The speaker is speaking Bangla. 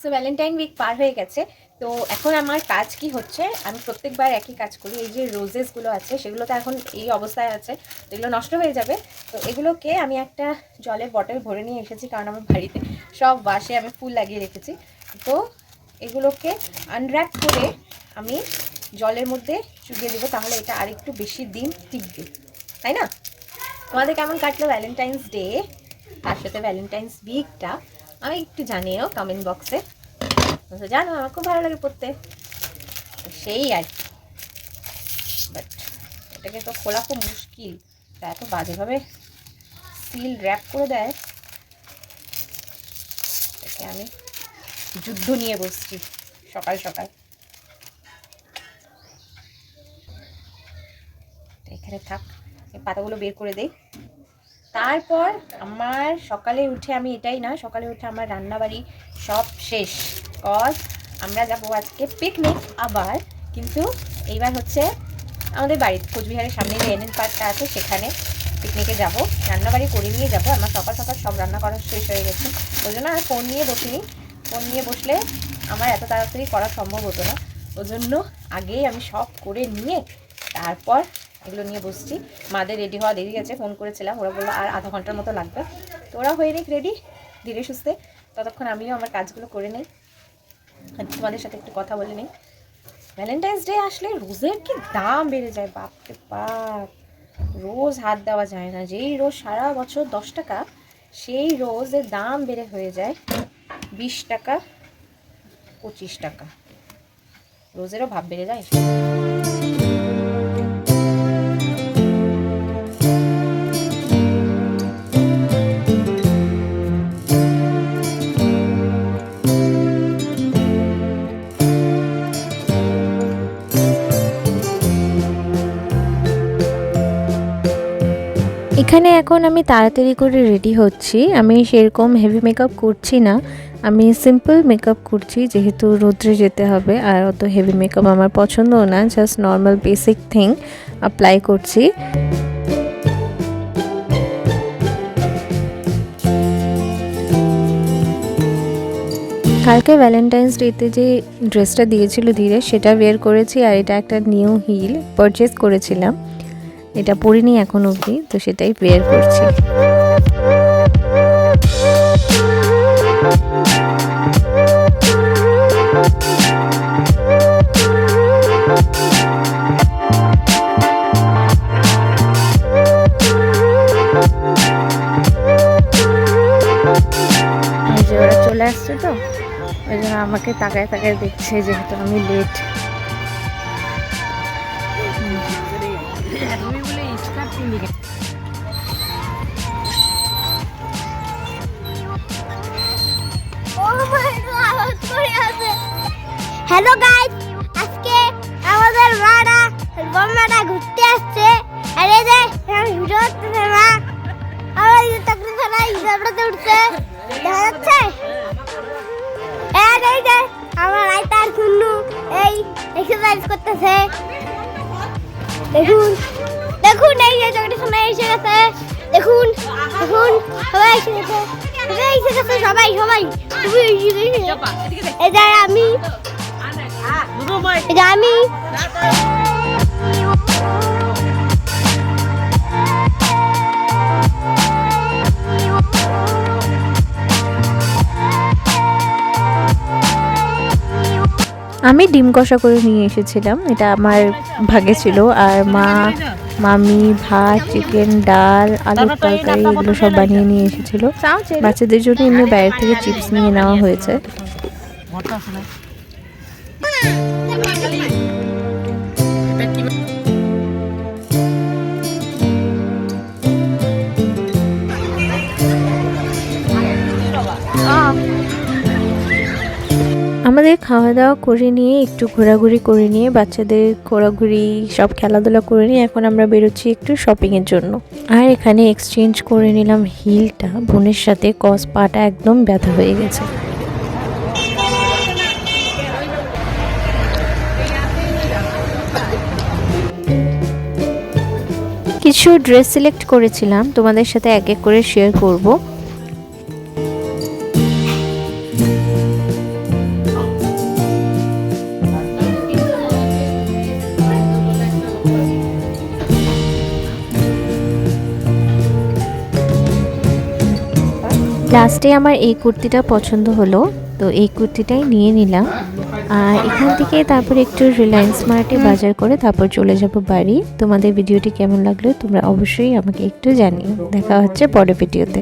সো ভ্যালেন্টাইন উইক পার হয়ে গেছে। তো এখন আমার কাজ কি হচ্ছে, আমি প্রত্যেকবার একই কাজ করি। এই যে রোজেসগুলো আছে সেগুলো তো এখন এই অবস্থায় আছে, তো এগুলো নষ্ট হয়ে যাবে। তো এগুলোকে আমি একটা জলের বটল ভরে নিয়ে এসেছি, কারণ আমার বাড়িতে সব বাসে আমি ফুল লাগিয়ে রেখেছি। তো এগুলোকে আনর্যাপ করে আমি জলের মধ্যে চুবিয়ে দেবো, তাহলে এটা আরেকটু বেশি দিন টিকবে, তাই না? তোমাদের কেমন কাটলো ভ্যালেন্টাইন্স ডে, তার সাথে ভ্যালেন্টাইন্স উইকটা আমি একটু জানিও কমেন্ট বক্সে। তো জানো আমার খুব ভালো লাগে পড়তে, সেই আর কি। বাট এটাকে তো খোলা খুব মুশকিল, তা এত বাজেভাবে সিল র্যাপ করে দেয়, এটাকে আমি যুদ্ধ নিয়ে বসছি সকাল সকাল। এখানে থাক, এই পাতাগুলো বের করে দেই। তারপর আমার সকালে উঠে আমি এটাই না, সকালে উঠে আমার রান্নাবাড়ি সব শেষ, কজ আমরা যাবো আজকে পিকনিক আবার। কিন্তু এইবার হচ্ছে আমাদের বাড়ির কোচবিহারের সামনে যে এনএন পার্কটা আছে সেখানে পিকনিকে যাব। রান্নাবাড়ি করে নিয়ে যাব, আমার সকাল সকাল সব রান্না করা শেষ হয়ে গেছে, ওই জন্য আর ফোন নিয়ে বসিনি। ফোন নিয়ে বসলে আমার এত তাড়াতাড়ি করা সম্ভব হতো না, ওই জন্য আগেই আমি সব করে নিয়ে তারপর এগুলো নিয়ে বসছি। মাদের রেডি হওয়া দেরি গেছে, ফোন করেছিলাম, ওরা বললো আর আধা ঘন্টার মতো লাগবে। তো ওরা হয়ে নিক রেডি ধীরে সুস্থে, ততক্ষণ আমিও আমার কাজগুলো করে নেই, তোমাদের সাথে একটু কথা বলে নিই। ভ্যালেন্টাইন্স ডে আসলে রোজের কি দাম বেড়ে যায়, বাপরে বাপ, রোজ হাত দেওয়া যায় না। যেই রোজ সারা বছর 10 টাকা, সেই রোজের দাম বেড়ে হয়ে যায় 20 টাকা 25 টাকা, রোজেরও ভাব বেড়ে যায়। এখানে এখন আমি তাড়াতাড়ি করে রেডি হচ্ছি, আমি সেরকম হেভি মেকআপ করছি না, আমি সিম্পল মেকআপ করছি যেহেতু রোদ্রে যেতে হবে, আর অত হেভি মেকআপ আমার পছন্দও না, just normal basic thing apply করছি। কালকে ভ্যালেন্টাইন্স ডেতে যে ড্রেসটা দিয়েছিল ধীরে, সেটা ওয়্যার করেছি, আর এটা একটা নিউ হিল পারচেস করেছিলাম, এটা পরিনি এখন অবধি, তো সেটাই ওয়্যার করছি। ওরা চলে আসছে, তো ওই জন্য আমাকে তাকায় তাকায় দেখছে, যেহেতু আমি লেট। হ্যালো গাইস, আজকে আমাদের মামাটা ঘুরতে আসছে। আর এই যে ভিডিও করতেছে মা, আমার এই চাকরি খেলা হিসাবটাতে উঠছে, দেখা যাচ্ছে। এই যে আমার আইতার শুনু এই এক্সারসাইজ করতেছে, দেখুন দেখুন, এই যে চাকরি খেলা এসে গেছে, দেখুন দেখুন, সবাই এসে গেছে, সবাই এসে গেছে, সবাই সবাই এই যে আমি আমি ডিম কষা করে নিয়ে এসেছিলাম, এটা আমার ভাগে ছিল, আর মামি ভাত, চিকেন, ডাল, আলুর তরকারি এগুলো সব বানিয়ে নিয়ে এসেছিল। বাচ্চাদের জন্য এমনি বাইরে থেকে চিপস নিয়ে নেওয়া হয়েছে। আমাদের খাওয়া দাওয়া করে নিয়ে একটু ঘোরাঘুরি করে নিয়ে, বাচ্চাদের ঘোরাঘুরি সব খেলাধুলা করে নিয়ে এখন আমরা বেরোচ্ছি একটু শপিংয়ের জন্য। আর এখানে এক্সচেঞ্জ করে নিলাম হিলটা বোনের সাথে, কস পাটা একদম ব্যথা হয়ে গেছে। কিছু ড্রেস সিলেক্ট করেছিলাম, তোমাদের সাথে এক এক করে শেয়ার করব। লাস্টে আমার এই কুর্তিটা পছন্দ হলো, তো এই কুর্তিটাই নিয়ে নিলাম। আর এখান থেকে তারপর একটু রিলায়েন্স মার্টে বাজার করে তারপর চলে যাব বাড়ি। তোমাদের ভিডিওটি কেমন লাগলো তোমরা অবশ্যই আমাকে একটু জানিও। দেখা হচ্ছে পরের ভিডিওতে।